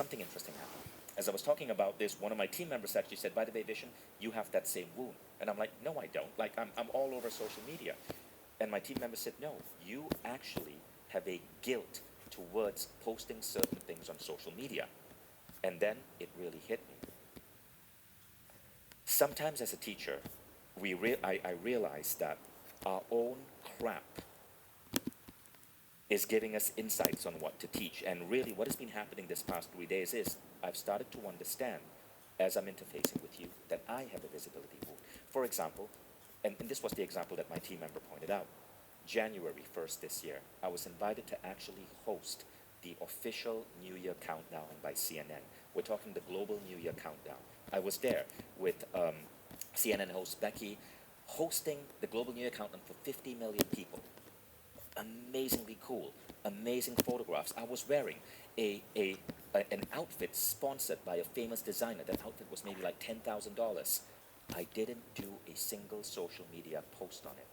something interesting happened. As I was talking about this, one of my team members actually said, by the way, Vishen, you have that same wound. And I'm like, no, I don't. Like, I'm all over social media. And my team member said, no, you actually have a guilt towards posting certain things on social media. And then it really hit me. Sometimes as a teacher, I realize that our own crap is giving us insights on what to teach. And really what has been happening this past 3 days is I've started to understand, as I'm interfacing with you, that I have a visibility wound. For example, and this was the example that my team member pointed out, January 1st this year, I was invited to actually host the official New Year countdown by CNN. We're talking the global New Year countdown. I was there with CNN host Becky, hosting the global New Year countdown for 50 million people. Amazingly cool, amazing photographs. I was wearing an outfit sponsored by a famous designer. That outfit was maybe like $10,000. I didn't do a single social media post on it.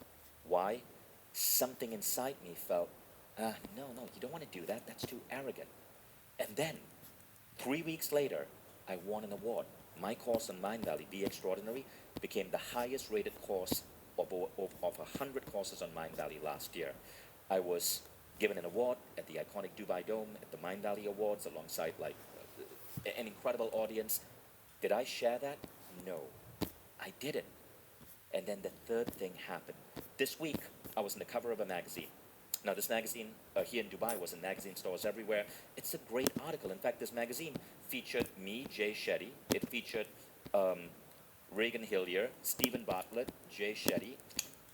Why? Something inside me felt, no, you don't want to do that. That's too arrogant. And then, 3 weeks later, I won an award. My course on Mindvalley, Be Extraordinary, became the highest rated course of 100 courses on Mindvalley last year. I was given an award at the iconic Dubai Dome at the Mindvalley Awards alongside an incredible audience. Did I share that? No, I didn't. And then the third thing happened. This week, I was on the cover of a magazine. Now, this magazine here in Dubai was in magazine stores everywhere. It's a great article. In fact, this magazine featured me, Jay Shetty. It featured Reagan Hillier, Stephen Bartlett, Jay Shetty.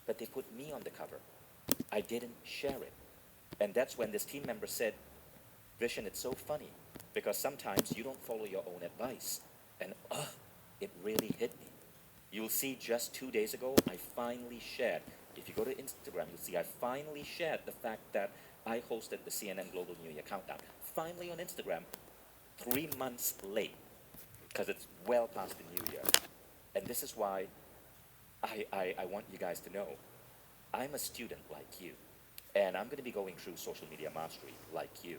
But they put me on the cover. I didn't share it. And that's when this team member said, Vishen, it's so funny because sometimes you don't follow your own advice. And it really hit me. You'll see just 2 days ago, I finally shared. If you go to Instagram, you'll see I finally shared the fact that I hosted the CNN Global New Year Countdown. Finally on Instagram, 3 months late, because it's well past the New Year. And this is why I want you guys to know, I'm a student like you, and I'm going to be going through social media mastery like you.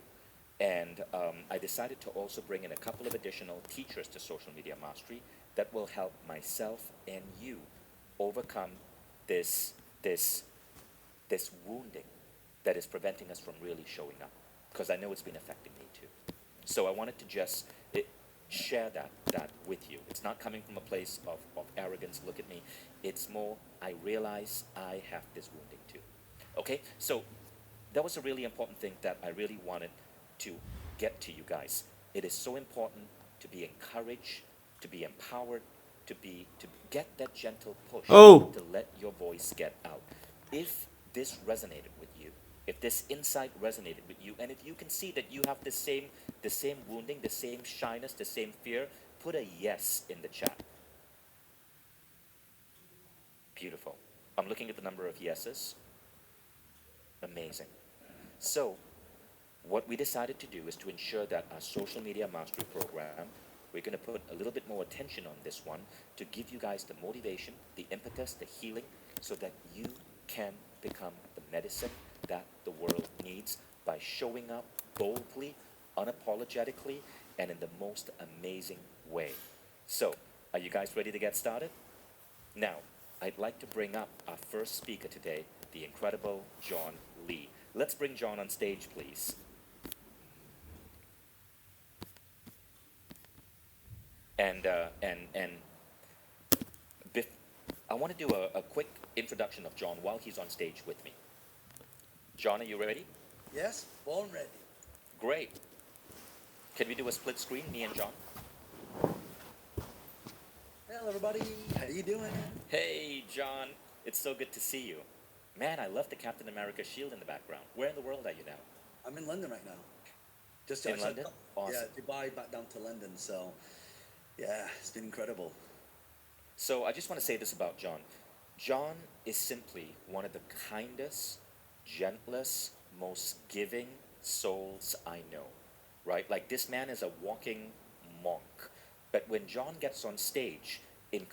And I decided to also bring in a couple of additional teachers to social media mastery that will help myself and you overcome this wounding that is preventing us from really showing up, because I know it's been affecting me too. So I wanted to just share that with you. It's not coming from a place of arrogance, look at me. It's more, I realize I have this wounding too. Okay, so that was a really important thing that I really wanted to get to you guys. It is so important to be encouraged, to be empowered, to get that gentle push to let your voice get out. If this resonated with you, if this insight resonated with you, and if you can see that you have the same wounding, the same shyness, the same fear, put a yes in the chat. Beautiful. I'm looking at the number of yeses. Amazing. So what we decided to do is to ensure that our social media mastery program, we're going to put a little bit more attention on this one to give you guys the motivation, the impetus, the healing, so that you can become the medicine that the world needs by showing up boldly, unapologetically, and in the most amazing way. So, are you guys ready to get started? Now, I'd like to bring up our first speaker today, the incredible Jhon Lee. Let's bring Jhon on stage, please. I want to do a quick introduction of Jhon while he's on stage with me. Jhon, are you ready? Yes, born ready. Great. Can we do a split screen, me and Jhon? Hello, everybody. How you doing? Hey, Jhon. It's so good to see you. Man, I love the Captain America shield in the background. Where in the world are you now? I'm in London right now. Just in London? Awesome. Yeah, Dubai back down to London. So, yeah, it's been incredible. So I just want to say this about Jhon. Jhon is simply one of the kindest, gentlest, most giving souls I know, right? Like, this man is a walking monk. But when Jhon gets on stage in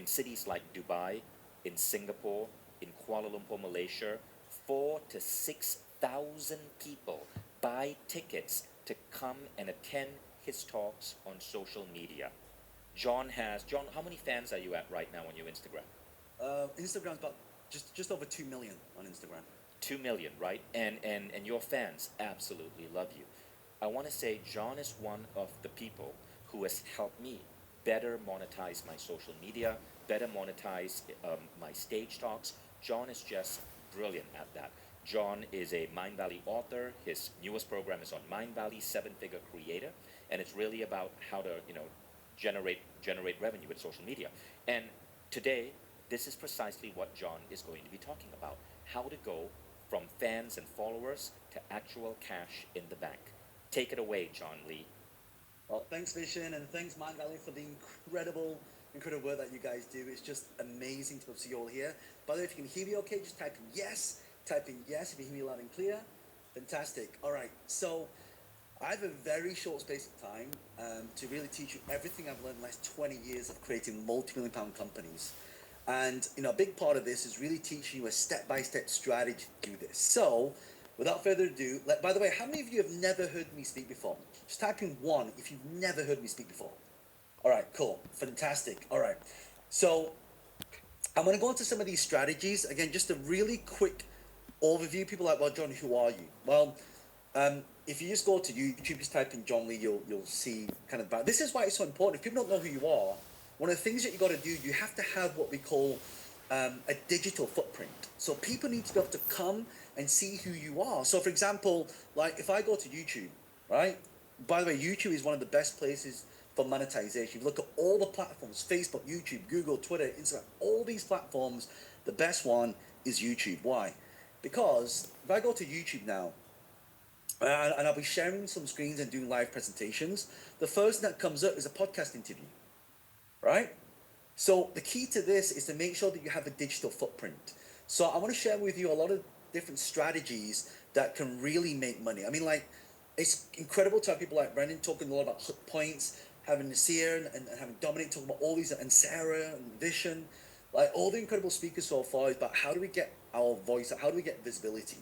cities like Dubai, in Singapore, in Kuala Lumpur, Malaysia, 4,000 to 6,000 people buy tickets to come and attend his talks on social media. John, how many fans are you at right now on your Instagram? Instagram's about just over 2 million on Instagram. 2 million, right? And your fans absolutely love you. I want to say John is one of the people who has helped me better monetize my social media, better monetize my stage talks. John is just brilliant at that. John is a Mind Valley author. His newest program is on Mind Valley, Seven Figure Creator, and it's really about how to generate revenue with social media. And today, this is precisely what John is going to be talking about: how to go from fans and followers to actual cash in the bank. Take it away, Jhon Lee. Well, thanks, Vision, and thanks, Mind Valley, for the incredible work that you guys do. It's just amazing to see you all here. By the way, if you can hear me okay, just type in yes. Type in yes if you hear me loud and clear. Fantastic. All right, so I have a very short space of time to really teach you everything I've learned in the last 20 years of creating multi-million-pound companies. And a big part of this is really teaching you a step-by-step strategy to do this. So, without further ado, by the way, how many of you have never heard me speak before? Just type in one if you've never heard me speak before. All right, cool, fantastic. All right, so I'm going to go into some of these strategies. Again, just a really quick overview. People are like, well, John, who are you? Well, if you just go to YouTube, just type in Jhon Lee, you'll see kind of about. This is why it's so important. If people don't know who you are, one of the things that you got to do, you have to have what we call a digital footprint. So people need to be able to come and see who you are. So for example, like if I go to YouTube, right? By the way, YouTube is one of the best places for monetization. You look at all the platforms: Facebook, YouTube, Google, Twitter, Instagram, all these platforms. The best one is YouTube. Why? Because if I go to YouTube now, and I'll be sharing some screens and doing live presentations, the first thing that comes up is a podcast interview, right? So the key to this is to make sure that you have a digital footprint. So I want to share with you a lot of different strategies that can really make money. I mean, like, it's incredible to have people like Brendan talking a lot about hook points, having Nasir and having Dominic talking about all these, and Sarah and Vision, like all the incredible speakers so far is about how do we get our voice, how do we get visibility.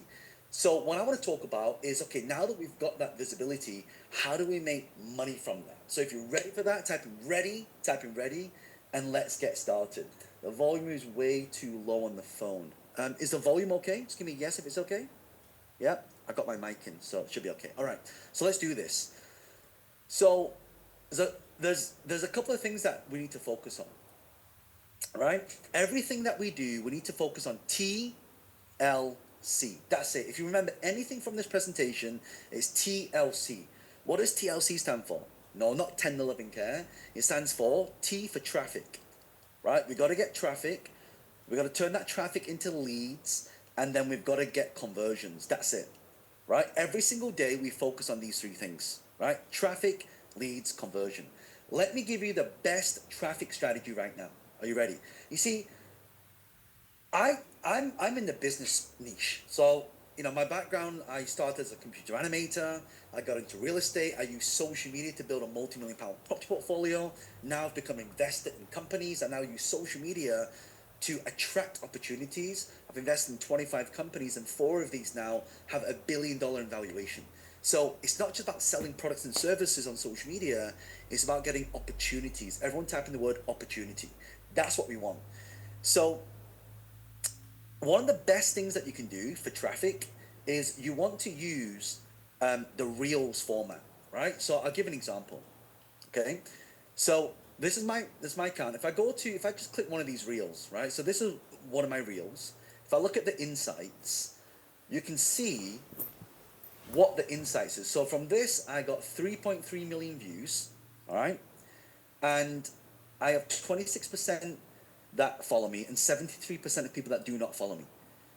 So what I want to talk about is, okay, now that we've got that visibility, how do we make money from that? So if you're ready for that, type in ready, and let's get started. The volume is way too low on the phone. Is the volume okay? Just give me a yes if it's okay. Yeah, I got my mic in, so it should be okay. All right, so let's do this. So there's a couple of things that we need to focus on. All right, everything that we do, we need to focus on TLC. That's it. If you remember anything from this presentation, it's TLC. What does TLC stand for? No, not 10 to 11 care. It stands for T for traffic, right? We got to get traffic. We got to turn that traffic into leads, and then we've got to get conversions. That's it, right? Every single day we focus on these three things, right? Traffic, leads, conversion. Let me give you the best traffic strategy right now. Are you ready? You see, I'm in the business niche. So, my background, I started as a computer animator. I got into real estate. I use social media to build a multi-million-pound property portfolio. Now I've become invested in companies. I now use social media to attract opportunities. I've invested in 25 companies, and 4 of these now have $1 billion in valuation. So it's not just about selling products and services on social media. It's about getting opportunities. Everyone type in the word opportunity. That's what we want. So one of the best things that you can do for traffic is you want to use the Reels format, right? So I'll give an example. Okay, so this is my account. If I just click one of these Reels, right? So this is one of my Reels. If I look at the insights, you can see what the insights is. So from this, I got 3.3 million views, all right, and I have 26% that follow me and 73% of people that do not follow me.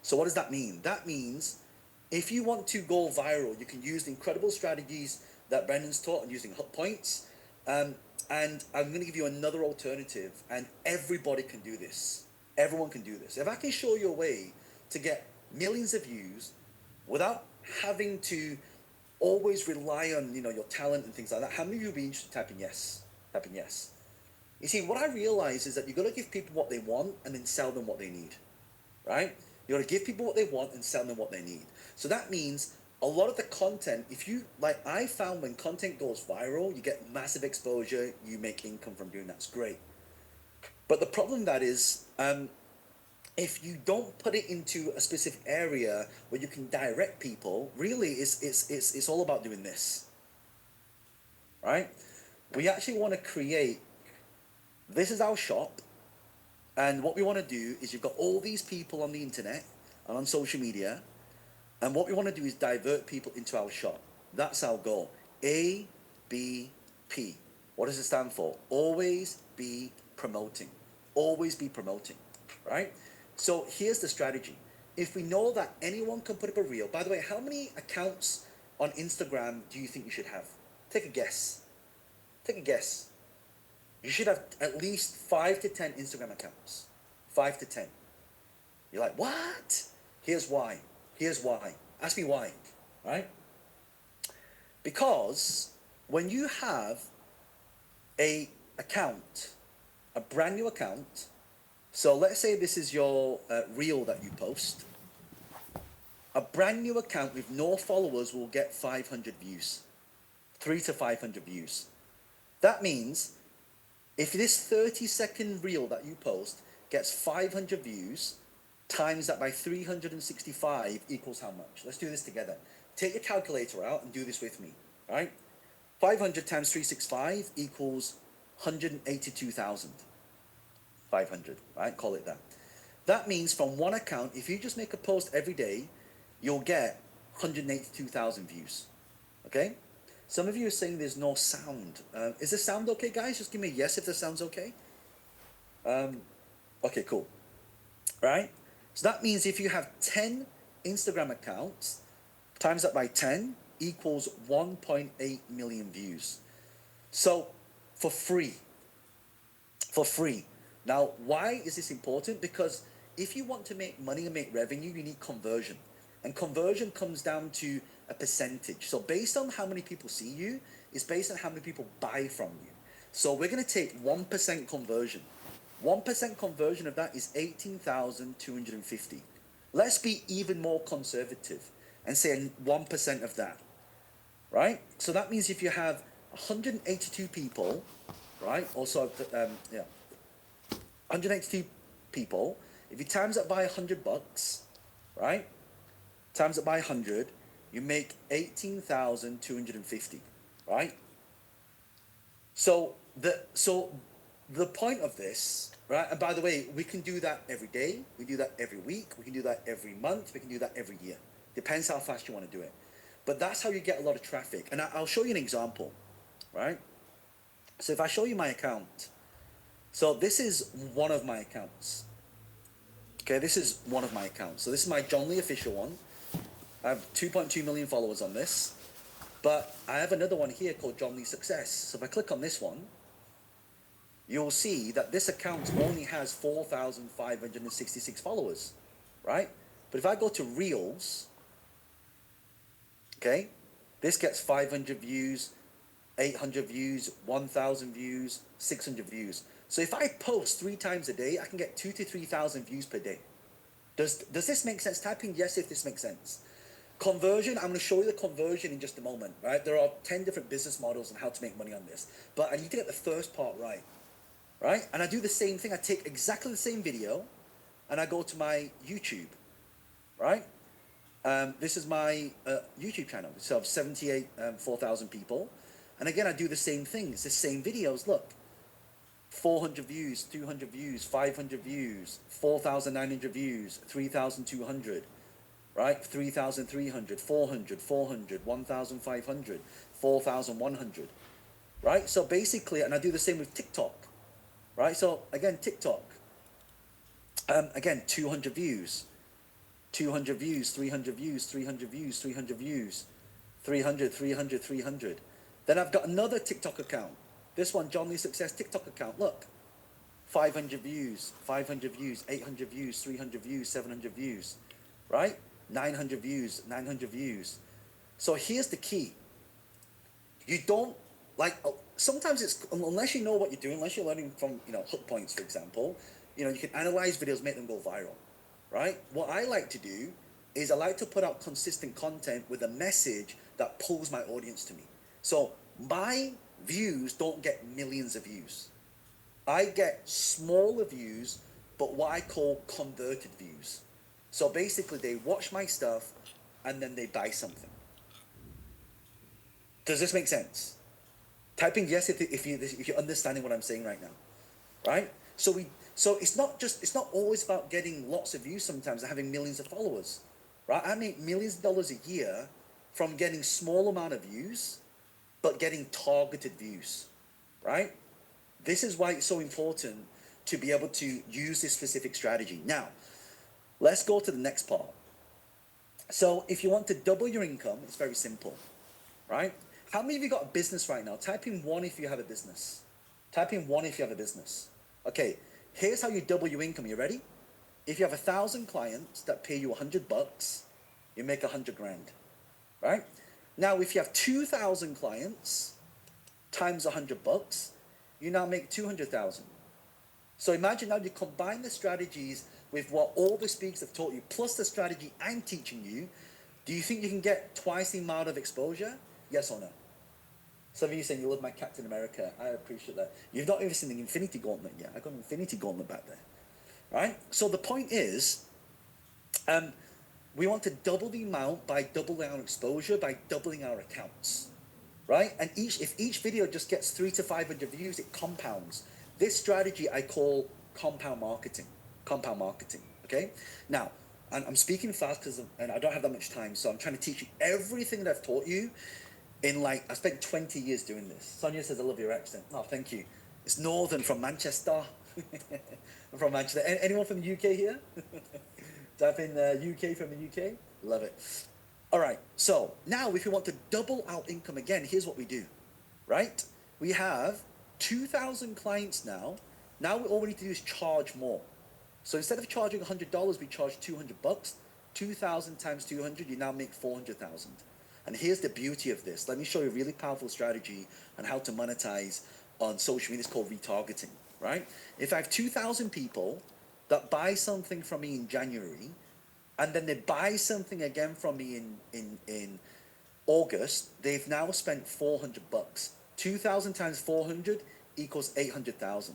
So what does that mean? That means if you want to go viral, you can use the incredible strategies that Brendan's taught on using hook points. And I'm going to give you another alternative, and everybody can do this. Everyone can do this. If I can show you a way to get millions of views without having to always rely on your talent and things like that, how many of you would be interested in typing yes? Typing yes. You see, what I realize is that you've got to give people what they want and then sell them what they need, right? You got to give people what they want and sell them what they need. So that means a lot of the content, if you like, I found when content goes viral, you get massive exposure, you make income from doing that's great. But the problem that is, if you don't put it into a specific area where you can direct people, really, it's all about doing this, right? We actually want to create. This is our shop, and what we want to do is you've got all these people on the internet and on social media, and what we want to do is divert people into our shop. That's our goal. ABP. What does it stand for? Always be promoting. Always be promoting, right? So here's the strategy. If we know that anyone can put up a reel, by the way, how many accounts on Instagram do you think you should have? Take a guess. Take a guess. You should have at least 5 to 10 Instagram accounts. 5 to 10. You're like, what? Here's why. Here's why. Ask me why, right? Because when you have a account, a brand new account, so let's say this is your reel that you post, a brand new account with no followers will get 500 views, 3 to 500 views. That means if this 30-second reel that you post gets 500 views, times that by 365 equals how much? Let's do this together. Take your calculator out and do this with me, right? 500 times 365 equals 182,000. 500, right? Call it that. That means from one account, if you just make a post every day, you'll get 182,000 views, okay? Some of you are saying there's no sound. Is the sound okay, guys? Just give me a yes if the sound's okay. Okay, cool. Right? So that means if you have 10 Instagram accounts, times that by 10 equals 1.8 million views. So for free. For free. Now, why is this important? Because if you want to make money and make revenue, you need conversion. And conversion comes down to a percentage. So based on how many people see you, is based on how many people buy from you. So we're going to take 1% conversion. 1% conversion of that is 18,250. Let's be even more conservative and say 1% of that, right? So that means if you have 182 people, right? Also, 182 people, if you times that by $100, right? Times it by 100, you make 18,250, right? So the point of this, right? And by the way, we can do that every day. We do that every week. We can do that every month. We can do that every year. Depends how fast you want to do it. But that's how you get a lot of traffic. And I'll show you an example, right? So if I show you my account, so this is one of my accounts. Okay, this is one of my accounts. So this is my Jhon Lee official one. I have 2.2 million followers on this. But I have another one here called Jhon Lee Success. So if I click on this one, you'll see that this account only has 4,566 followers, right? But if I go to Reels, okay, this gets 500 views, 800 views, 1,000 views, 600 views. So if I post 3 times a day, I can get 2,000 to 3,000 views per day. Does this make sense? Type in yes if this makes sense. Conversion, I'm going to show you the conversion in just a moment, right? There are 10 different business models on how to make money on this. But I need to get the first part right, right? And I do the same thing. I take exactly the same video and I go to my YouTube, right? This is my YouTube channel. So I have 4,000 people. And again, I do the same things, the same videos. Look, 400 views, 200 views, 500 views, 4,900 views, 3,200, right? 3,300, 400, 400, 1,500, 4,100, right? So basically, and I do the same with TikTok, right? So again, TikTok, again, 200 views, 200 views, 300 views, 300 views, 300 views, 300, 300, 300. Then I've got another TikTok account. This one, Jhon Lee Success TikTok account. Look, 500 views, 500 views, 800 views, 300 views, 700 views, right? 900 views, 900 views. So here's the key. You don't, like, sometimes it's, unless you know what you're doing, unless you're learning from, hook points, for example, you can analyze videos, make them go viral, right? What I like to do is I like to put out consistent content with a message that pulls my audience to me. So my views don't get millions of views. I get smaller views, but what I call converted views. So basically, they watch my stuff and then they buy something. Does this make sense? Type in yes if you're understanding what I'm saying right now, right? So it's not always about getting lots of views sometimes and having millions of followers, right? I make millions of dollars a year from getting small amount of views, but getting targeted views, right? This is why it's so important to be able to use this specific strategy. Now, let's go to the next part. So if you want to double your income, it's very simple, right? How many of you got a business right now? Type in 1 if you have a business. Type in 1 if you have a business. Okay, here's how you double your income. You ready? If you have 1,000 clients that pay you $100, you make 100 grand, right? Now, if you have 2,000 clients times $100, you now make 200,000. So imagine now you combine the strategies with what all the speakers have taught you, plus the strategy I'm teaching you. Do you think you can get twice the amount of exposure? Yes or no? Some of you saying you love my Captain America. I appreciate that. You've not even seen the Infinity Gauntlet yet. I got an Infinity Gauntlet back there, right? So the point is, we want to double the amount by doubling our exposure, by doubling our accounts, right? And if each video just gets 300 to 500 views, it compounds. This strategy I call compound marketing. Compound marketing, okay? Now, I'm speaking fast and I don't have that much time, so I'm trying to teach you everything that I've taught you I spent 20 years doing this. Sonia says, I love your accent. Oh, thank you. It's Northern from Manchester. I'm from Manchester. Anyone from the UK here? Type in UK from the UK. Love it. All right. So now if we want to double our income again, here's what we do, right? We have 2,000 clients now. Now all we need to do is charge more. So instead of charging $100, we charge $200. 2,000 times 200, you now make 400,000. And here's the beauty of this. Let me show you a really powerful strategy on how to monetize on social media. It's called retargeting, right? If I have 2,000 people that buy something from me in January, and then they buy something again from me in August, they've now spent $400. 2,000 times 400 equals 800,000.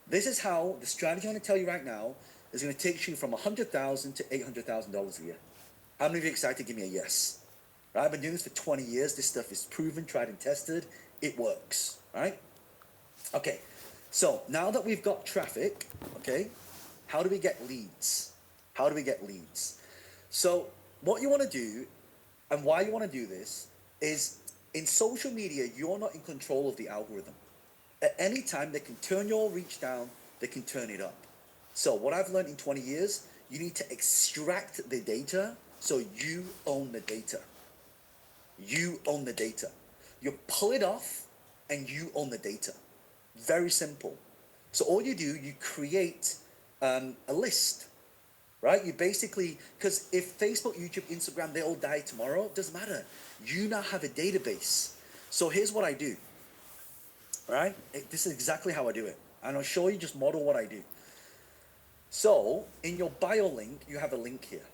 This is how the strategy I'm going to tell you right now is going to take you from 100,000 to $800,000 a year. How many of you are excited to give me a yes? Right? I've been doing this for 20 years. This stuff is proven, tried, and tested. It works, right? Okay, so now that we've got traffic, okay, how do we get leads? How do we get leads? So what you want to do and why you want to do this is in social media, you're not in control of the algorithm. At any time, they can turn your reach down, they can turn it up. So what I've learned in 20 years, you need to extract the data so you own the data. You own the data. You pull it off and you own the data. Very simple. So all you do, you create a list, right? You basically, because if Facebook, YouTube, Instagram, they all die tomorrow, it doesn't matter. You now have a database. So here's what I do, right? This is exactly how I do it. And I'll show you, just model what I do. So in your bio link, you have a link here,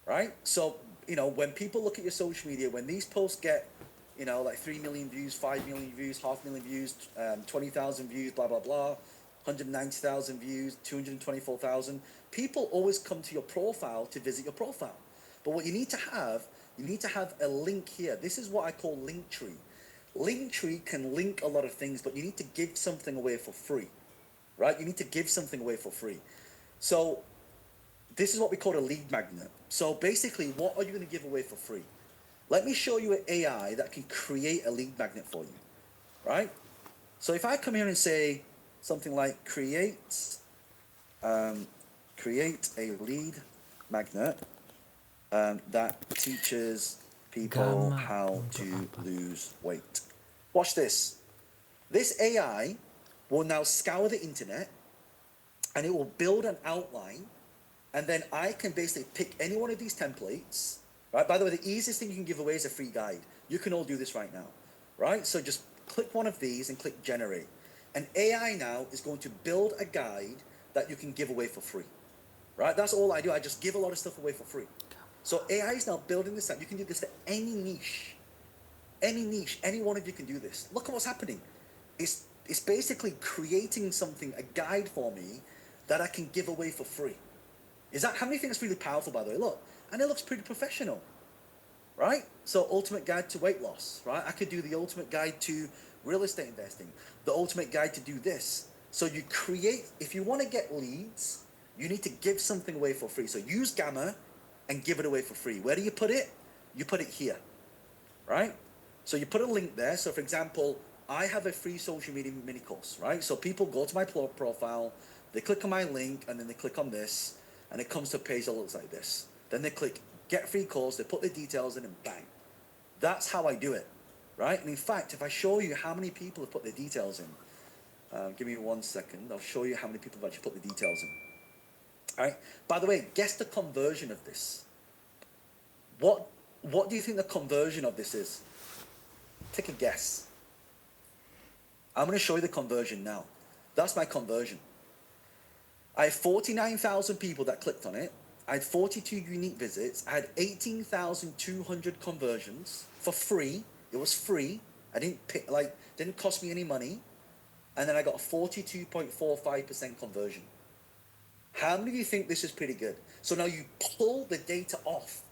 right? So when people look at your social media, when these posts get, like 3 million views, 5 million views, 500,000 views, 20,000 views, blah, blah, blah, 190,000 views, 224,000, people always come to your profile to visit your profile. But what you need to have a link here. This is what I call Linktree. Linktree can link a lot of things, but you need to give something away for free, right? You need to give something away for free. So this is what we call a lead magnet. So basically, what are you going to give away for free? Let me show you an AI that can create a lead magnet for you, right? So if I come here and say something like create a lead magnet that teaches people how to lose weight. Watch this. This AI will now scour the internet and it will build an outline, and then I can basically pick any one of these templates, right? By the way, the easiest thing you can give away is a free guide. You can all do this right now, right? So just click one of these and click generate. And AI now is going to build a guide that you can give away for free, right? That's all I do. I just give a lot of stuff away for free. So AI is now building this out. You can do this for any niche. Any niche, any one of you can do this. Look at what's happening. It's basically creating something, a guide for me that I can give away for free. Is that, how many think that's really powerful, by the way? Look, and it looks pretty professional, right? So ultimate guide to weight loss, right? I could do the ultimate guide to real estate investing, the ultimate guide to do this. So you create, if you want to get leads, you need to give something away for free. So use Gamma and give it away for free. Where do you put it? You put it here, right? So you put a link there. So for example, I have a free social media mini course, right? So people go to my profile, they click on my link, and then they click on this, and it comes to a page that looks like this. Then they click get free course, they put their details in, and bang. That's how I do it, right? And in fact, if I show you how many people have put their details in, give me 1 second, I'll show you how many people have actually put the details in. All right. By the way, guess the conversion of this. What do you think the conversion of this is? Take a guess. I'm going to show you the conversion now. That's my conversion. I had 49,000 people that clicked on it. I had 42 unique visits. I had 18,200 conversions for free. It was free. I didn't pick, didn't cost me any money. And then I got a 42.45% conversion. How many of you think this is pretty good? So now you pull the data off.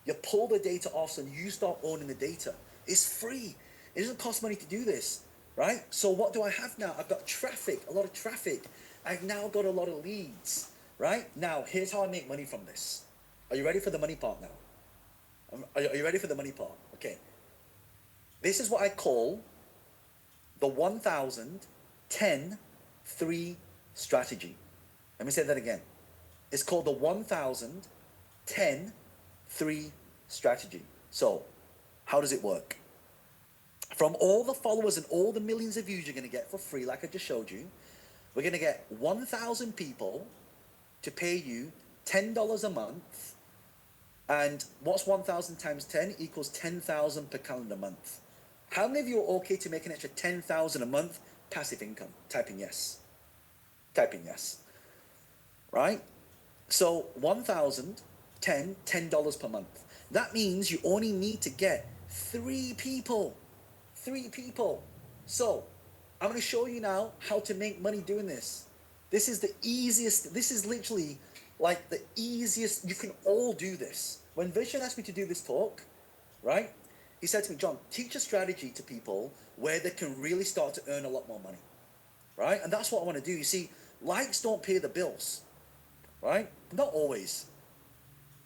You pull the data off and you start owning the data. It's free. It doesn't cost money to do this, right? So what do I have now? I've got traffic, a lot of traffic. I've now got a lot of leads, right? Now, here's how I make money from this. Are you ready for the money part now? Are you ready for the money part? Okay. This is what I call the 1,010-3 strategy. Let me say that again. It's called the 1,010-3 strategy. So, how does it work? From all the followers and all the millions of views you're going to get for free, like I just showed you, we're going to get 1,000 people to pay you $10 a month. And what's 1,000 times 10 equals 10,000 per calendar month. How many of you are okay to make an extra 10,000 a month passive income? Type in yes. Type in yes. Right? So 1,000, $10 per month. That means you only need to get 3 people. 3 people. So I'm going to show you now how to make money doing this. This is the easiest. This is literally like the easiest. You can all do this. When Vishen asked me to do this talk, right? He said to me, John, teach a strategy to people where they can really start to earn a lot more money. Right? And that's what I want to do. You see, likes don't pay the bills. Right? Not always.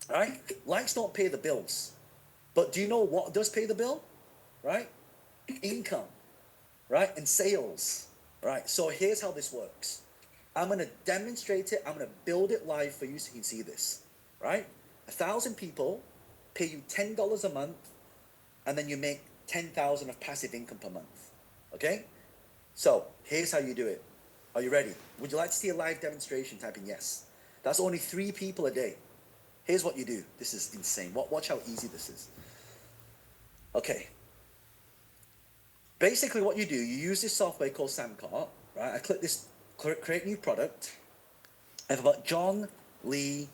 Right? Likes don't pay the bills. But do you know what does pay the bill? Right? Income. Right? And sales. Right? So here's how this works. I'm going to demonstrate it. I'm going to build it live for you so you can see this. Right? 1,000 people pay you $10 a month, and then you make 10,000 of passive income per month. Okay? So here's how you do it. Are you ready? Would you like to see a live demonstration? Type in yes. That's only 3 people a day. Here's what you do. This is insane. Watch how easy this is. Okay. Basically what you do, you use this software called Samcart, right? I click this, create new product. I've got Jhon Lee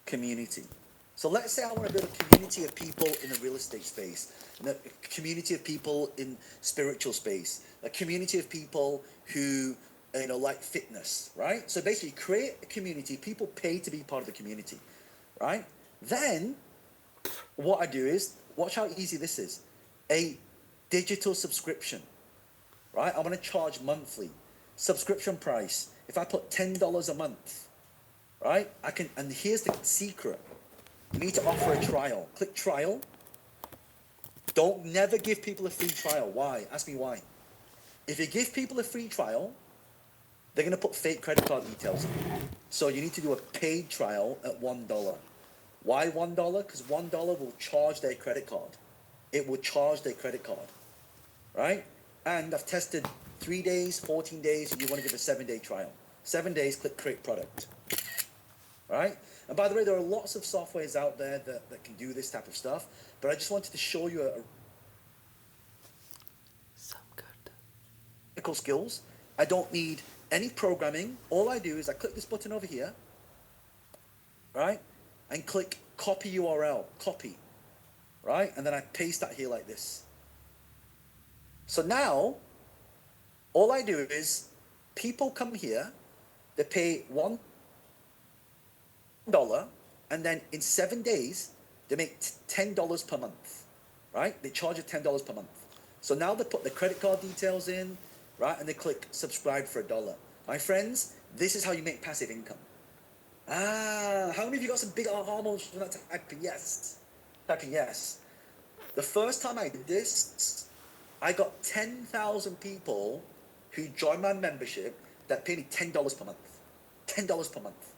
community. So let's say I want to build a community of people in the real estate space, a community of people in spiritual space, a community of people who, like fitness, right? So basically create a community, people pay to be part of the community, right? Then what I do is, watch how easy this is, a digital subscription, right? I'm going to charge monthly, subscription price. If I put $10 a month, right? I can, and here's the secret. You need to offer a trial. Click trial. Don't never give people a free trial. Why? Ask me why. If you give people a free trial, they're going to put fake credit card details in. So you need to do a paid trial at $1. Why $1? Because $1 will charge their credit card. It will charge their credit card. Right? And I've tested 3 days, 14 days, you want to give a 7-day trial. 7 days, click create product. Right? And by the way, there are lots of softwares out there that can do this type of stuff, but I just wanted to show you Some good. technical skills. I don't need any programming. All I do is I click this button over here, right? And click copy URL, copy, right? And then I paste that here like this. So now, all I do is, people come here, they pay $1, and then in 7 days, they make $10 per month, right? They charge you $10 per month. So now they put the credit card details in, right? And they click subscribe for $1. My friends, this is how you make passive income. How many of you got some big aha moments from that? Typing yes. Typing yes. The first time I did this, I got 10,000 people who joined my membership that pay me $10 per month. $10 per month.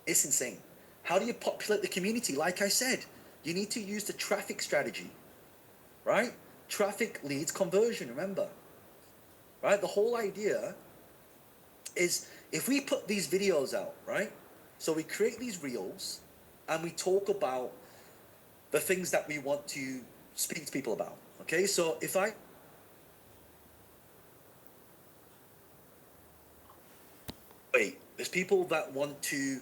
It's insane. How do you populate the community? Like I said, you need to use the traffic strategy, right? Traffic leads conversion, remember, right? The whole idea is if we put these videos out, right? So we create these reels and we talk about the things that we want to speak to people about, okay? So if there's people that want to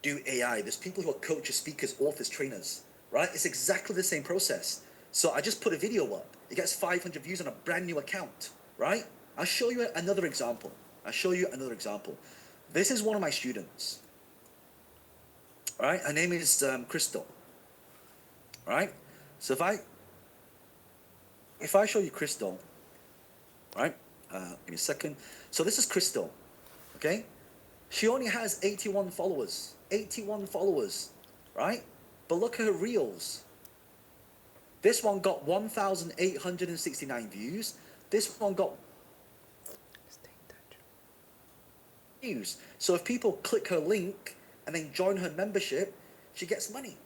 do AI. There's people who are coaches, speakers, authors, trainers, right? It's exactly the same process. So I just put a video up. It gets 500 views on a brand new account, right? I'll show you another example. This is one of my students, right? Her name is Crystal, right? So if I show you Crystal, right? Give me a second. So this is Crystal, okay? She only has 81 followers. 81 followers, right? But look at her reels. This one got 1,869 views. This one got views. So if people click her link and then join her membership, she gets money.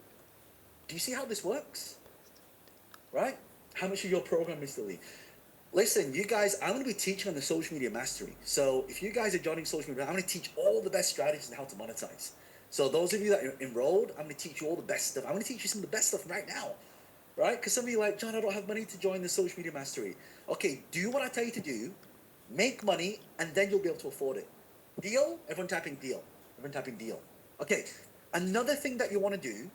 Do you see how this works? Right? How much of your program, Mr. Lee? Listen, you guys, I'm going to be teaching on the social media mastery. So if you guys are joining social media, I'm going to teach all the best strategies on how to monetize. So those of you that are enrolled, I'm going to teach you all the best stuff. I'm going to teach you some of the best stuff right now, right? Because some of you are like, John, I don't have money to join the social media mastery. Okay, do what I tell you to do, make money, and then you'll be able to afford it. Deal? Everyone typing deal. Everyone typing deal. Okay, another thing that you want to do,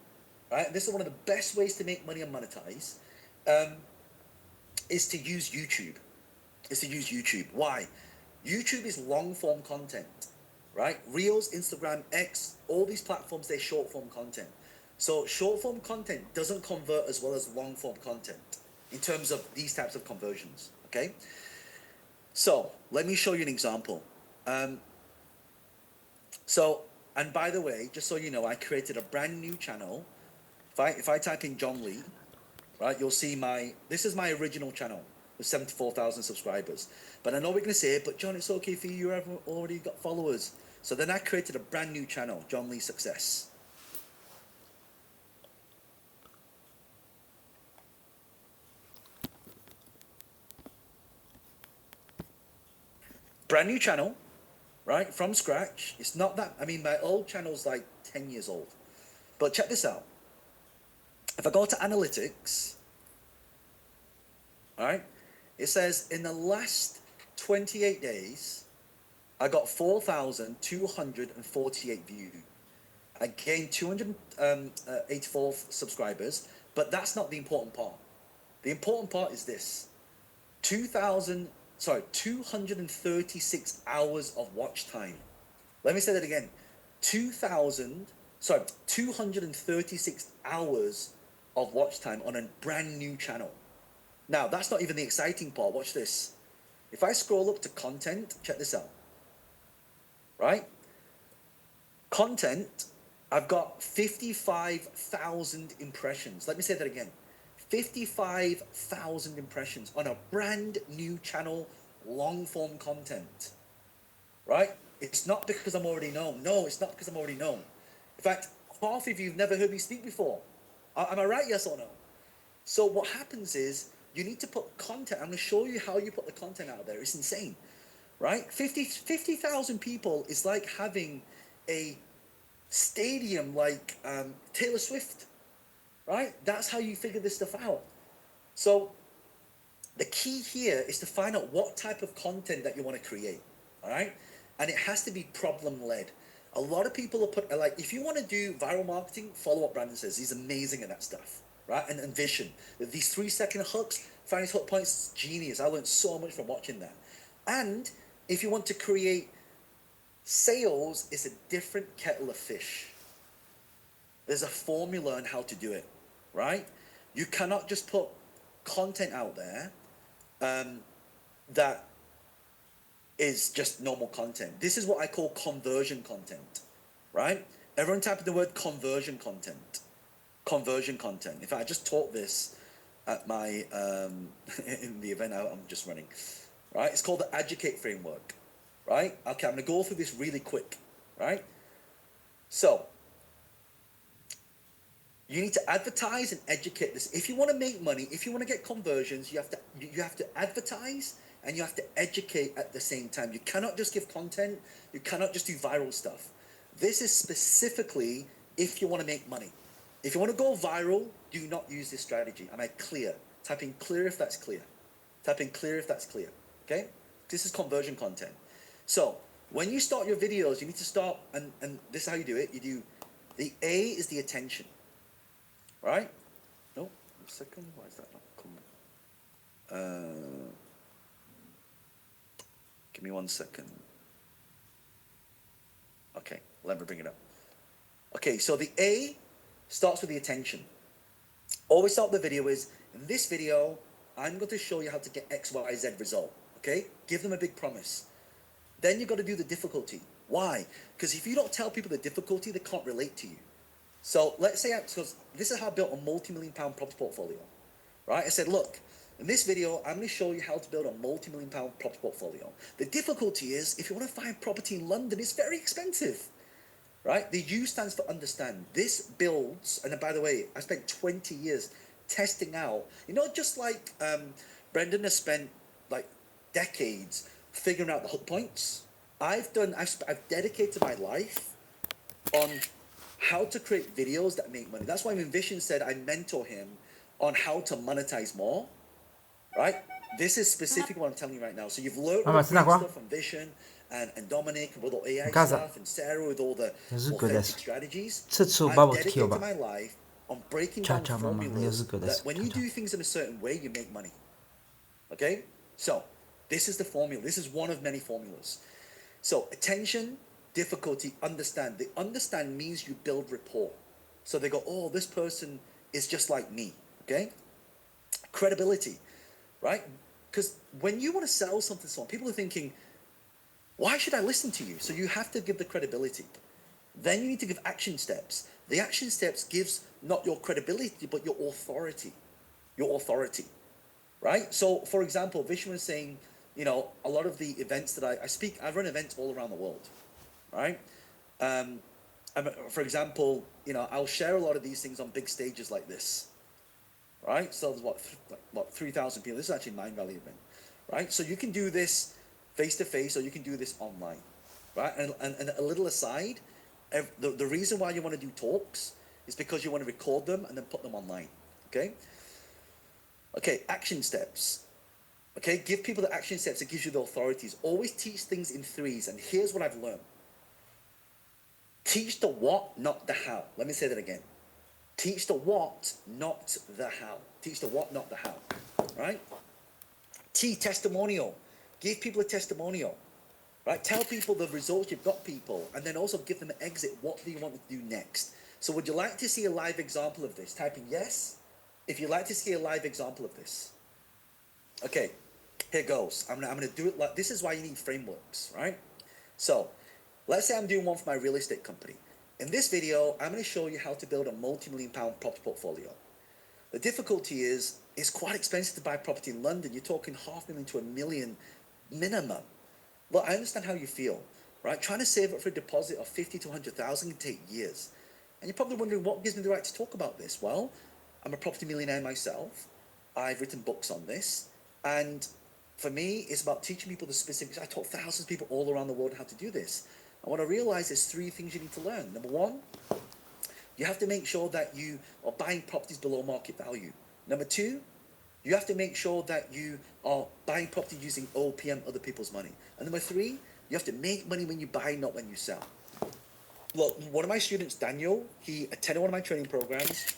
right? This is one of the best ways to make money and monetize, is to use YouTube. Why? YouTube is long form content, right? Reels, Instagram, X, all these platforms, they're short form content. So short form content doesn't convert as well as long form content in terms of these types of conversions, okay? So let me show you an example. And by the way, just so you know, I created a brand new channel. If I type in Jhon Lee, right, you'll see this is my original channel with 74,000 subscribers. But I know we're going to say, but John, it's okay for you, you've already got followers. So then I created a brand new channel, Jhon Lee Success. Brand new channel, right, from scratch. It's not that, I mean, my old channel's like 10 years old. But check this out. If I go to analytics, all right, it says in the last 28 days, I got 4,248 views. I gained 284 subscribers, but that's not the important part. The important part is this: 236 hours of watch time. Let me say that again. 236 hours of watch time on a brand new channel. Now, that's not even the exciting part. Watch this. If I scroll up to content, check this out. Right? Content, I've got 55,000 impressions. Let me say that again. 55,000 impressions on a brand new channel, long form content. Right? It's not because I'm already known. No, it's not because I'm already known. In fact, half of you have never heard me speak before. Am I right? Yes or no? So what happens is you need to put content. I'm going to show you how you put the content out there. It's insane, right? 50,000 people is like having a stadium like Taylor Swift, right? That's how you figure this stuff out. So the key here is to find out what type of content that you want to create, all right? And it has to be problem-led. A lot of people are like, if you want to do viral marketing, follow what Brandon says. He's amazing at that stuff, right? And vision. These 3-second hooks, finding hook points, genius. I learned so much from watching that. And if you want to create sales, it's a different kettle of fish. There's a formula on how to do it, right? You cannot just put content out there that is just normal content. This is what I call conversion content, right? Everyone type in the word conversion content. Conversion content. In fact, I just taught this at my, in the event I'm just running, right? It's called the Educate Framework, right? Okay, I'm gonna go through this really quick, right? So, you need to advertise and educate this. If you want to make money, if you want to get conversions, you have to advertise and you have to educate at the same time. You cannot just give content. You cannot just do viral stuff. This is specifically if you want to make money. If you want to go viral, do not use this strategy. Am I clear? Type in clear if that's clear. Type in clear if that's clear. Okay? This is conversion content. So when you start your videos, you need to start, and this is how you do it. You do, the A is the attention. Right? No, a second. Why is that not coming? Give me 1 second. Okay, let me bring it up. Okay, so the A starts with the attention. Always start the video is, in this video, I'm going to show you how to get X, Y, Z result. Okay? Give them a big promise. Then you've got to do the difficulty. Why? Because if you don't tell people the difficulty, they can't relate to you. So let's say, because this is how I built a multi-million-pound property portfolio, right? I said, look, in this video, I'm going to show you how to build a multi-million-pound property portfolio. The difficulty is, if you want to find property in London, it's very expensive, right? The U stands for understand. This builds, and by the way, I spent 20 years testing out, just like Brendan has spent like decades figuring out the hook points. I've dedicated my life on how to create videos that make money. That's why when Vishen said I mentor him on how to monetize more, right? This is specifically what I'm telling you right now. So you've learned all the great stuff from Vishen and Dominic with all AI stuff and Sarah with all the authentic strategies. I've dedicated my life on breaking down formulas that when you do things in a certain way, you make money. Okay? So this is the formula. This is one of many formulas. So attention, difficulty, understand. The understand means you build rapport. So they go, oh, this person is just like me, okay? Credibility, right? Because when you want to sell something to someone, people are thinking, why should I listen to you? So you have to give the credibility. Then you need to give action steps. The action steps gives not your credibility, but your authority. Your authority, right? So for example, Vishnu was saying, a lot of the events that I run events all around the world. Right? For example, I'll share a lot of these things on big stages like this. Right? So there's what 3,000 people. This is actually Mind Valley event. Right? So you can do this face to face or you can do this online. Right? And a little aside, the reason why you want to do talks is because you want to record them and then put them online. Okay? Okay, action steps. Okay, give people the action steps. It gives you the authorities. Always teach things in threes. And here's what I've learned. Teach the what, not the how. Let me say that again. Teach the what, not the how. Teach the what, not the how. Right? Testimonial. Give people a testimonial. Right? Tell people the results you've got people. And then also give them an exit. What do you want to do next? So would you like to see a live example of this? Type in yes. If you'd like to see a live example of this. Okay. Here goes. I'm gonna do it like this. Is why you need frameworks, right? So let's say I'm doing one for my real estate company. In this video, I'm going to show you how to build a multi-million-pound property portfolio. The difficulty is, it's quite expensive to buy property in London. You're talking $500,000 to $1 million minimum. Look, I understand how you feel, right? Trying to save up for a deposit of $50,000 to $100,000 can take years. And you're probably wondering, what gives me the right to talk about this? Well, I'm a property millionaire myself. I've written books on this. And for me, it's about teaching people the specifics. I taught thousands of people all around the world how to do this. And what I realized is 3 things you need to learn. Number 1, you have to make sure that you are buying properties below market value. Number 2, you have to make sure that you are buying property using OPM, other people's money. And number 3, you have to make money when you buy, not when you sell. look, one of my students, Daniel, he attended one of my training programs.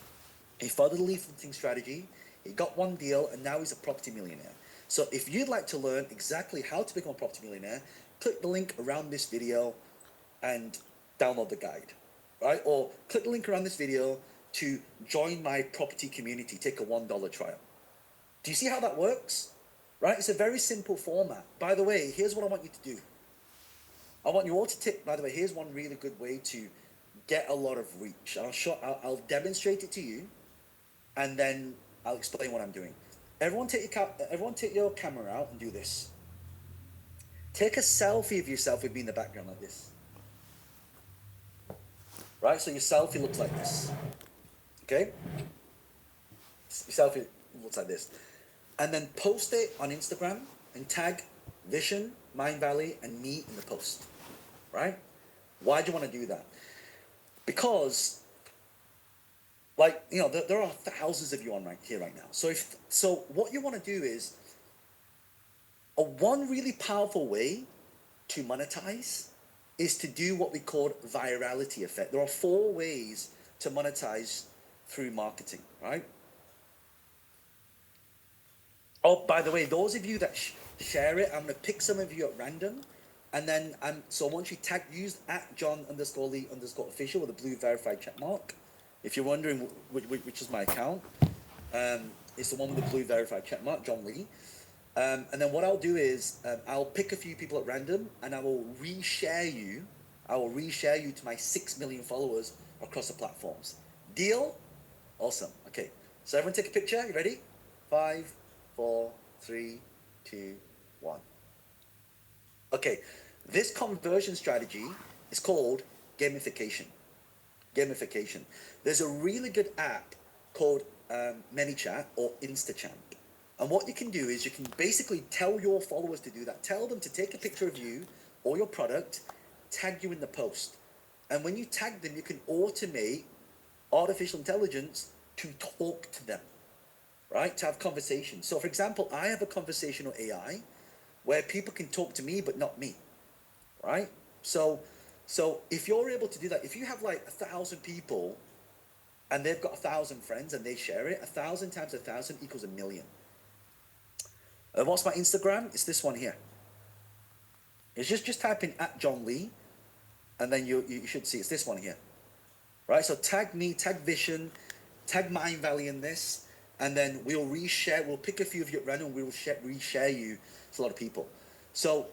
He followed the leafleting strategy. He got one deal, and now he's a property millionaire. So if you'd like to learn exactly how to become a property millionaire, click the link around this video and download the guide, right? Or click the link around this video to join my property community, take a $1 trial. Do you see how that works? Right? It's a very simple format. By the way, here's what I want you to do. I want you all to take, by the way, here's one really good way to get a lot of reach. I'll demonstrate it to you, and then I'll explain what I'm doing. Everyone take your camera out and do this. Take a selfie of yourself with me in the background like this. Right? So your selfie looks like this. Okay? Your selfie looks like this. And then post it on Instagram and tag Vision, Mind Valley, and me in the post. Right? Why do you want to do that? Because, like, you know, there are thousands of you on right now. So what you want to do is, one really powerful way to monetize is to do what we call virality effect. There are 4 ways to monetize through marketing, right? Oh, by the way, those of you that share it, I'm going to pick some of you at random. And then, so once you use at Jhon_Lee_official with a blue verified check mark. If you're wondering which is my account, it's the one with the blue verified check mark, Jhon Lee. And then what I'll do is I'll pick a few people at random, and I will reshare you. I will reshare you to my 6 million followers across the platforms. Deal? Awesome. Okay. So everyone take a picture. You ready? 5, 4, 3, 2, 1. Okay. This conversion strategy is called gamification. Gamification. There's a really good app called ManyChat or InstaChamp. And what you can do is you can basically tell your followers to do that. Tell them to take a picture of you or your product, tag you in the post. And when you tag them, you can automate artificial intelligence to talk to them, right? To have conversations. So for example, I have a conversational AI where people can talk to me, but not me, right? So if you're able to do that, if you have like 1,000 people and they've got 1,000 friends and they share it, 1,000 times 1,000 equals 1 million. What's my Instagram? It's this one here. It's just type in at Jhon Lee, and then you should see it's this one here, right? So tag me, tag Vision, tag Mind Valley in this, and then we'll reshare. We'll pick a few of you at random. We'll reshare you to a lot of people. So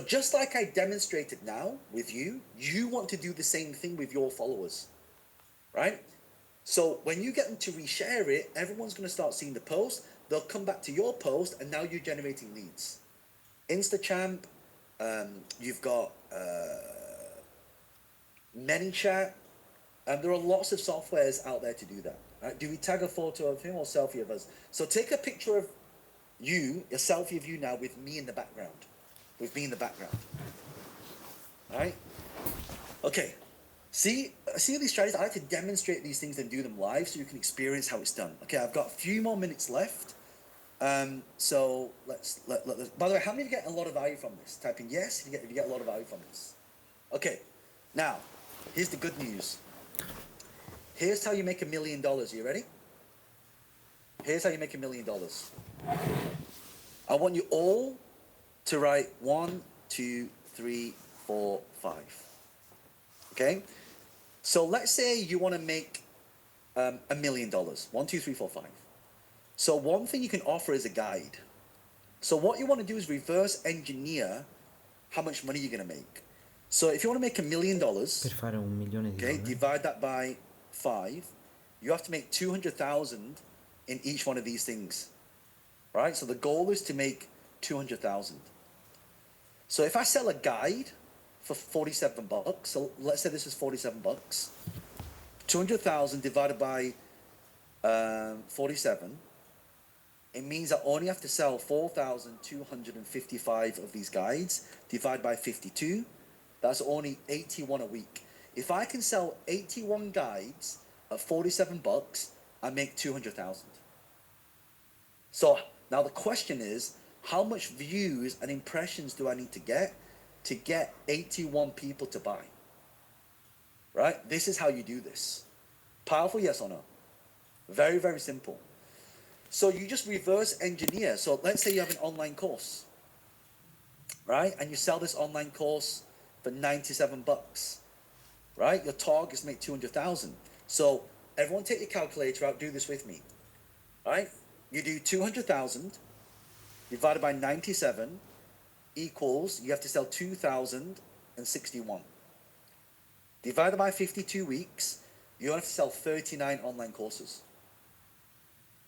just like I demonstrated now with you, you want to do the same thing with your followers, right? So when you get them to reshare it, everyone's going to start seeing the post. They'll come back to your post, and now you're generating leads. InstaChamp, you've got ManyChat, and there are lots of softwares out there to do that. Right? Do we tag a photo of him or selfie of us? So take a picture of you, a selfie of you now with me in the background. With me in the background. All right? Okay. See these strategies? I like to demonstrate these things and do them live so you can experience how it's done. Okay, I've got a few more minutes left. So let's by the way, how many of you get a lot of value from this? Type in yes if you get a lot of value from this. Okay, now here's the good news. Here's how you make $1 million. Are you ready? Here's how you make $1 million. I want you all to write 1, 2, 3, 4, 5. Okay? So let's say you want to make $1 million. 1, 2, 3, 4, 5. So one thing you can offer is a guide. So what you want to do is reverse engineer how much money you're going to make. So if you want to make $1 million, Per fare $1 milione di okay, dollari. divide that by 5. You have to make 200,000 in each one of these things, right? So the goal is to make 200,000. So if I sell a guide for $47, so let's say this is $47, 200,000 divided by 47, it means I only have to sell 4,255 of these guides, divided by 52. That's only 81 a week. If I can sell 81 guides at $47, I make 200,000. So now the question is, how much views and impressions do I need to get 81 people to buy? right? This is how you do this. Powerful, yes or no? Very, very simple. So you just reverse engineer. So let's say you have an online course, right? And you sell this online course for 97 bucks, right? Your target is to make 200,000. So everyone take your calculator out, do this with me, right? You do 200,000 divided by 97 equals, you have to sell 2,061. Divided by 52 weeks, you have to sell 39 online courses,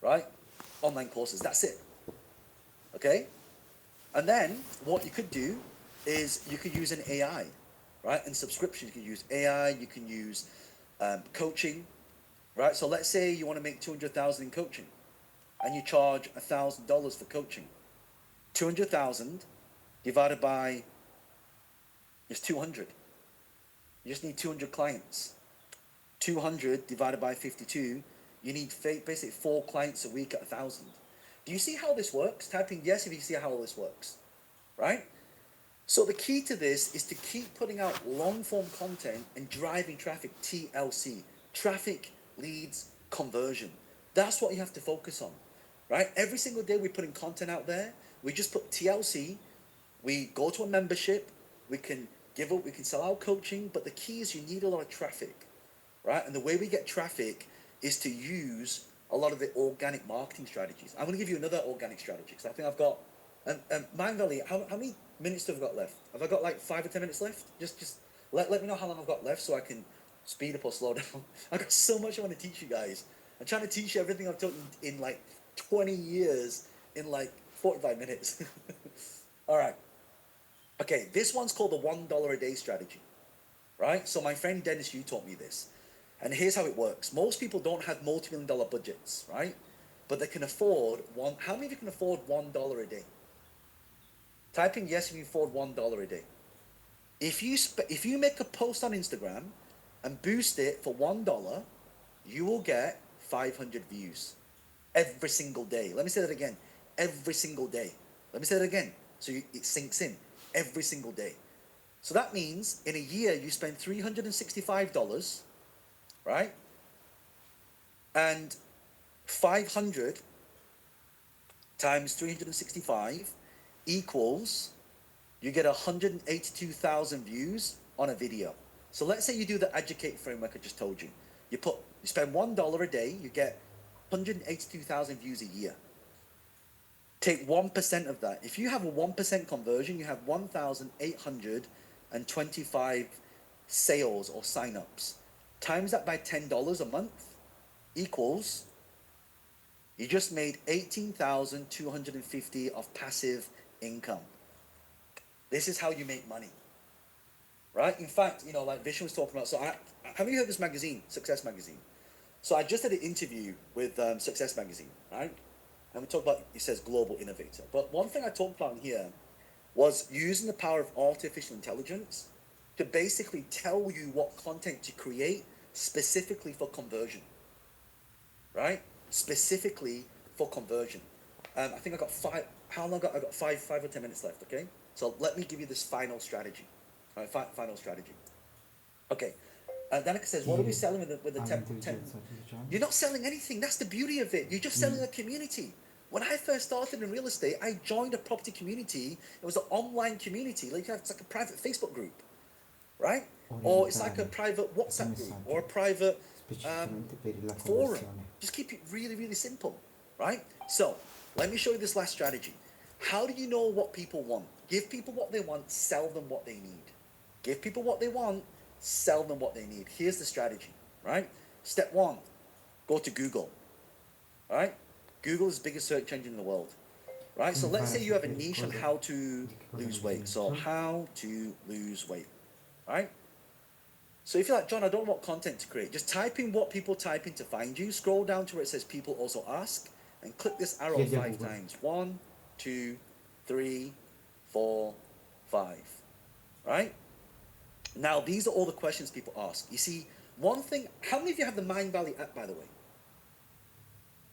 right? Online courses, that's it, okay? And then what you could do is you could use an AI, right? And subscriptions, you can use AI, you can use coaching, right? So let's say you want to make 200,000 in coaching and you charge $1,000 for coaching. 200,000 divided by is 200. You just need 200 clients. 200 divided by 52, you need basically 4 clients a week at 1,000. Do you see how this works? Type in yes if you see how all this works, right? So the key to this is to keep putting out long form content and driving traffic, TLC, traffic, leads, conversion. That's what you have to focus on, right? Every single day we're putting content out there. We just put TLC, we go to a membership, we can give up, we can sell out coaching, but the key is you need a lot of traffic, right? And the way we get traffic is to use a lot of the organic marketing strategies. I'm going to give you another organic strategy because I think I've got, Mind Valley, how many minutes have I got left? Have I got like 5 or 10 minutes left? Just let me know how long I've got left so I can speed up or slow down. I've got so much I want to teach you guys. I'm trying to teach you everything I've taught in like 20 years in like 45 minutes. All right. Okay, this one's called the $1 a day strategy, right? So my friend Dennis Yu taught me this. And here's how it works. Most people don't have multi-million-dollar budgets, right? But they can afford one. How many of you can afford $1 a day? Type in yes if you afford $1 a day. If you make a post on Instagram and boost it for $1, you will get 500 views every single day. Let me say that again. Every single day. Let me say that again so it sinks in. Every single day. So that means in a year you spend $365, right? And 500 times 365 equals, you get 182,000 views on a video. So let's say you do the educate framework I just told you. You spend $1 a day, you get 182,000 views a year. Take 1% of that. If you have a 1% conversion, you have 1,825 sales or signups. Times that by $10 a month equals, you just made 18,250 of passive income. This is how you make money, right? In fact, like Vishen was talking about, so have you heard this magazine, Success Magazine? So I just did an interview with Success Magazine, right? And we talked about, it says global innovator. But one thing I talked about in here was using the power of artificial intelligence to basically tell you what content to create specifically for conversion, right? Specifically for conversion. I think I got 5, how long I got 5 or 10 minutes left, okay? So let me give you this final strategy, all right, final strategy. Okay, Danica says, what are we selling with the 10? You're not selling anything, that's the beauty of it. You're just selling a community. When I first started in real estate, I joined a property community. It was an online community, it's like a private Facebook group, right? Or it's like a private WhatsApp group or a private forum. Just keep it really, really simple, right? So let me show you this last strategy. How do you know what people want? Give people what they want, sell them what they need. Give people what they want, sell them what they need. Here's the strategy, right? Step 1, go to Google, right? Google is the biggest search engine in the world, right? So let's say you have a niche on how to lose weight. So how to lose weight, right? So if you're like, John, I don't know what content to create, just type in what people type in to find you. Scroll down to where it says people also ask and click this arrow 5 times. 1, 2, 3, 4, 5, right? Now, these are all the questions people ask. You see, one thing, how many of you have the Mind Valley app, by the way?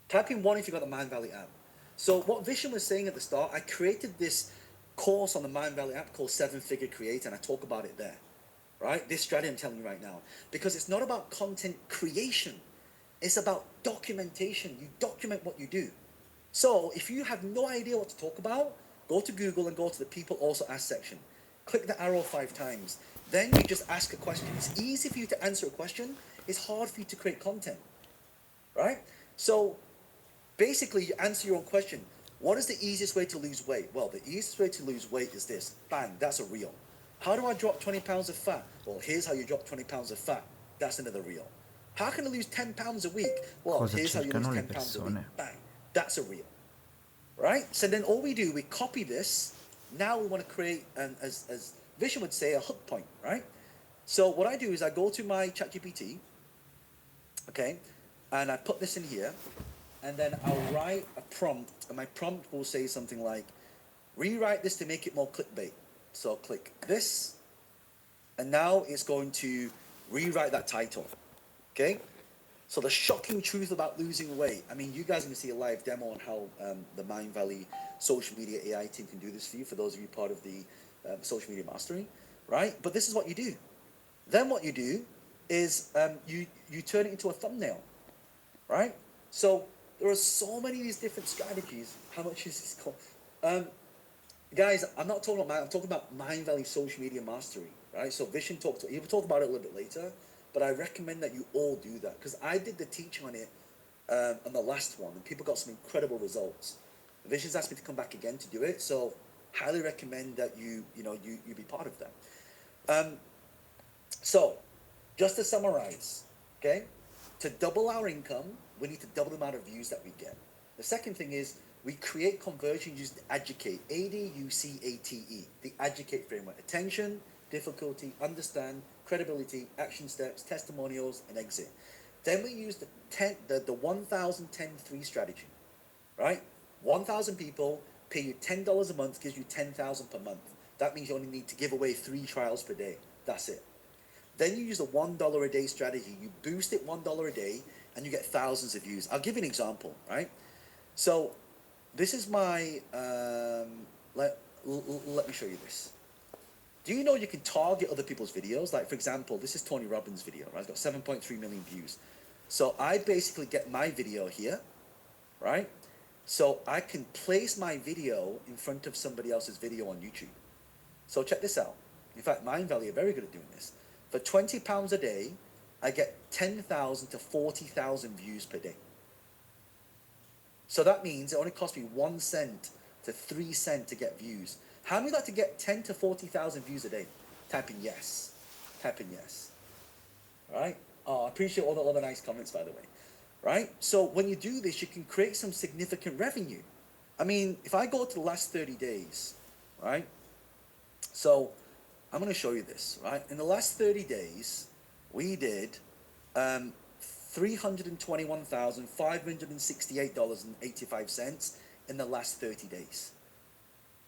Type in 1 if you've got the Mind Valley app. So what Vishen was saying at the start, I created this course on the Mind Valley app called 7 Figure Creator, and I talk about it there, right? This strategy I'm telling you right now, because it's not about content creation. It's about documentation. You document what you do. So if you have no idea what to talk about, go to Google and go to the people also ask section. Click the arrow 5 times. Then you just ask a question. It's easy for you to answer a question. It's hard for you to create content, right? So basically you answer your own question. What is the easiest way to lose weight? Well, the easiest way to lose weight is this. Bang, that's a reel. How do I drop 20 pounds of fat? Well, here's how you drop 20 pounds of fat. That's another reel. How can I lose 10 pounds a week? Well, Cosa here's how you lose cercano le 10 pounds a week. persone? Bang, that's a reel. Right? So then all we do, we copy this. Now we want to create, as Vishen would say, a hook point, right? So what I do is I go to my ChatGPT, okay, and I put this in here, and then I'll write a prompt, and my prompt will say something like, rewrite this to make it more clickbait. So I'll click this, and now it's going to rewrite that title, okay? So the shocking truth about losing weight. I mean, you guys are going to see a live demo on how the Mind Valley social media AI team can do this for you, for those of you part of the social media mastery, right? But this is what you do. Then what you do is you turn it into a thumbnail, right? So there are so many of these different strategies. How much is this called? Guys, I'm not talking about I'm talking about Mind Valley social media mastery, right? So Vishen he will talk about it a little bit later, but I recommend that you all do that because I did the teaching on it on the last one, and people got some incredible results. Vishen's asked me to come back again to do it, so highly recommend that you be part of that. So, just to summarize, okay, to double our income, we need to double the amount of views that we get. The second thing is we create conversions using educate, ADUCATE, the educate framework: attention, difficulty, understand, credibility, action steps, testimonials, and exit. Then we use the 1,010-3 strategy, right? 1,000 people pay you $10 a month, gives you 10,000 per month. That means you only need to give away 3 trials per day. That's it. Then you use a $1 a day strategy. You boost it $1 a day, and you get thousands of views. I'll give you an example, right? So this is my, let me show you this. Do you know you can target other people's videos? Like, for example, this is Tony Robbins' video, right? It's got 7.3 million views. So I basically get my video here, right? So I can place my video in front of somebody else's video on YouTube. So check this out. In fact, Mind Valley are very good at doing this. For £20 a day, I get 10,000 to 40,000 views per day. So that means it only costs me 1 cent to 3 cents to get views. How many like to get 10 to 40,000 views a day? Type in yes. Type in yes. All right? Oh, I appreciate all the nice comments, by the way. Right? So when you do this, you can create some significant revenue. I mean, if I go to the last 30 days, right? So I'm going to show you this, right? In the last 30 days, we did $321,568.85 in the last 30 days.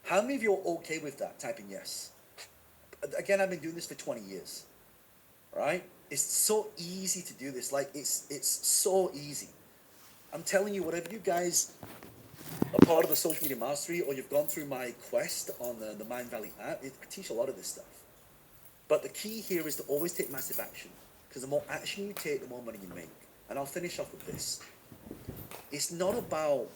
How many of you are okay with that? Type in yes. Again, I've been doing this for 20 years, right? It's so easy to do this. Like, it's so easy. I'm telling you, whatever you guys are part of the social media mastery, or you've gone through my quest on the Mind Valley app, I teach a lot of this stuff. But the key here is to always take massive action, because the more action you take, the more money you make. And I'll finish off with this. It's not about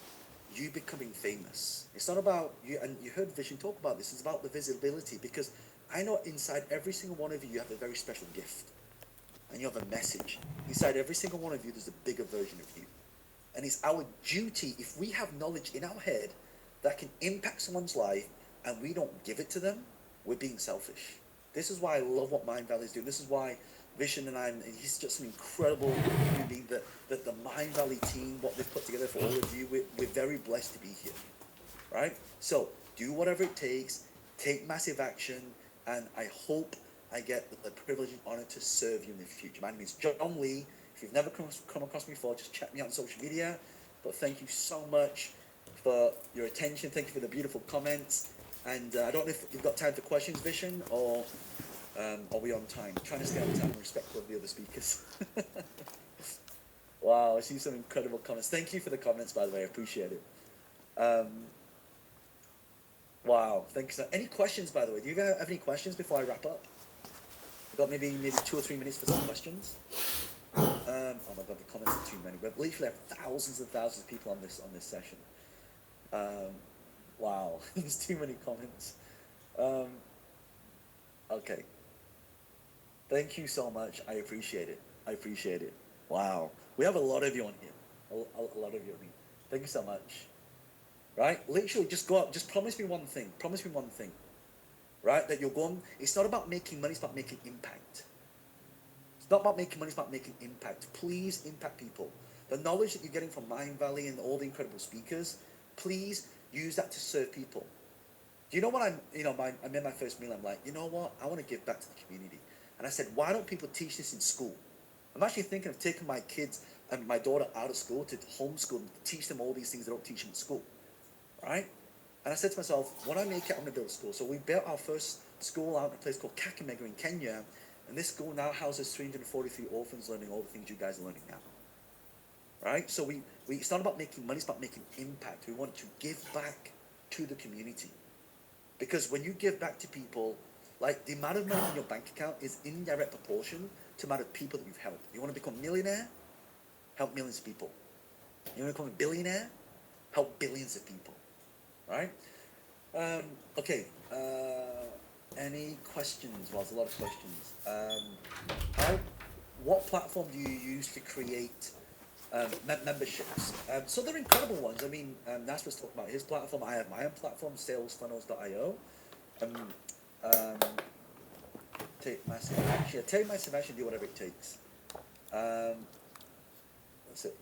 you becoming famous. It's not about you, and you heard Vishen talk about this, it's about the visibility, because I know inside every single one of you, you have a very special gift. And you have a message. Inside every single one of you, there's a bigger version of you. And it's our duty, if we have knowledge in our head that can impact someone's life and we don't give it to them, we're being selfish. This is why I love what Mind Valley is doing. This is why Vishen and he's just an incredible human being. The Mind Valley team, what they've put together for all of you, we're very blessed to be here, right? So do whatever it takes, take massive action, and I hope I get the privilege and honor to serve you in the future. My name is Jhon Lee. If you've never come across me before, just check me out on social media. But thank you so much for your attention. Thank you for the beautiful comments. And I don't know if you've got time for questions, Vishen, or are we on time? I'm trying to stay on time and respectful of the other speakers. Wow, I see some incredible comments. Thank you for the comments, by the way. I appreciate it. Wow, thanks. Any questions, by the way? Do you have any questions before I wrap up? We've got maybe 2 or 3 minutes for some questions. Oh my god, the comments are too many. We've literally have thousands and thousands of people on this session. Wow, there's too many comments. Okay. Thank you so much. I appreciate it. I appreciate it. Wow, we have a lot of you on here. A lot of you on here. Thank you so much. Right? Literally, just go up. Just promise me one thing. Promise me one thing. Right? That you're going. It's not about making money. It's about making impact. It's not about making money, it's about making impact. Please impact people. The knowledge that you're getting from Mind Valley and all the incredible speakers, please use that to serve people. Do you know what I made my first meal, I'm like, you know what? I want to give back to the community. And I said, why don't people teach this in school? I'm actually thinking of taking my kids and my daughter out of school to homeschool, teach them all these things they don't teach them at school. Right? And I said to myself, when I make it, I'm going to build a school. So we built our first school out in a place called Kakamega in Kenya. And this school now houses 343 orphans learning all the things you guys are learning now. Right? So it's not about making money, it's about making impact. We want to give back to the community. Because when you give back to people, like the amount of money in your bank account is in direct proportion to the amount of people that you've helped. You want to become a millionaire? Help millions of people. You want to become a billionaire? Help billions of people. Right? Okay. Any questions? Well, there's a lot of questions. What platform do you use to create memberships? So they're incredible ones. I mean, Nasper's talking about his platform. I have my own platform, salesfunnels.io. Take massive action. Take massive action. Do whatever it takes. That's it.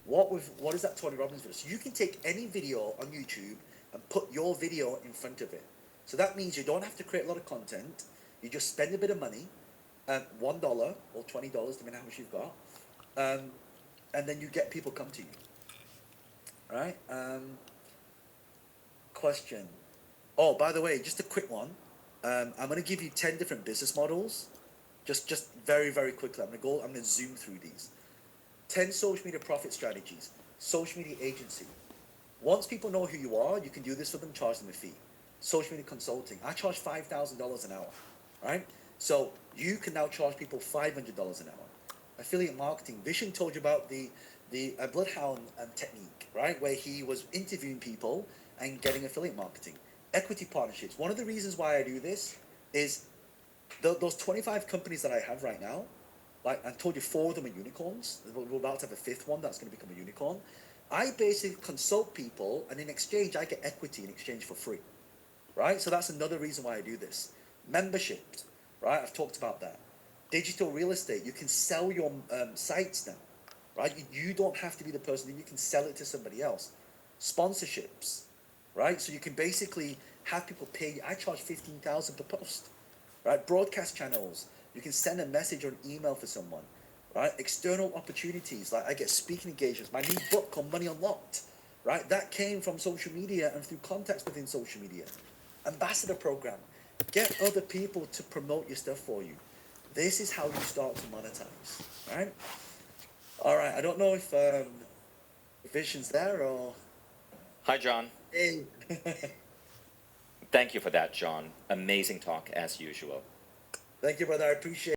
What is that Tony Robbins video? So you can take any video on YouTube and put your video in front of it. So that means you don't have to create a lot of content. You just spend a bit of money, $1 or $20, depending on how much you've got, and then you get people come to you. Right? Question. Oh, by the way, just a quick one. I'm going to give you 10 different business models. Just very, very quickly. I'm going to zoom through these. 10 social media profit strategies. Social media agency. Once people know who you are, you can do this for them, charge them a fee. Social media consulting. I charge $5,000 an hour, right? So you can now charge people $500 an hour. Affiliate marketing. Vishen told you about the Bloodhound technique, right? Where he was interviewing people and getting affiliate marketing. Equity partnerships. One of the reasons why I do this is those 25 companies that I have right now, like I told you 4 of them are unicorns. We're about to have a 5th one that's going to become a unicorn. I basically consult people, and in exchange, I get equity in exchange for free. Right? So that's another reason why I do this. Memberships, right? I've talked about that. Digital real estate, you can sell your sites now, right? You don't have to be the person, you can sell it to somebody else. Sponsorships, right? So you can basically have people pay. I charge $15,000 per post, right? Broadcast channels, you can send a message or an email for someone, right? External opportunities, like I get speaking engagements. My new book called Money Unlocked, right? That came from social media and through contacts within social media. Ambassador program. Get other people to promote your stuff for you. This is how you start to monetize, right? All right, I don't know if Vision's there or... Hi, John. Hey. Thank you for that, John. Amazing talk, as usual. Thank you, brother. I appreciate it.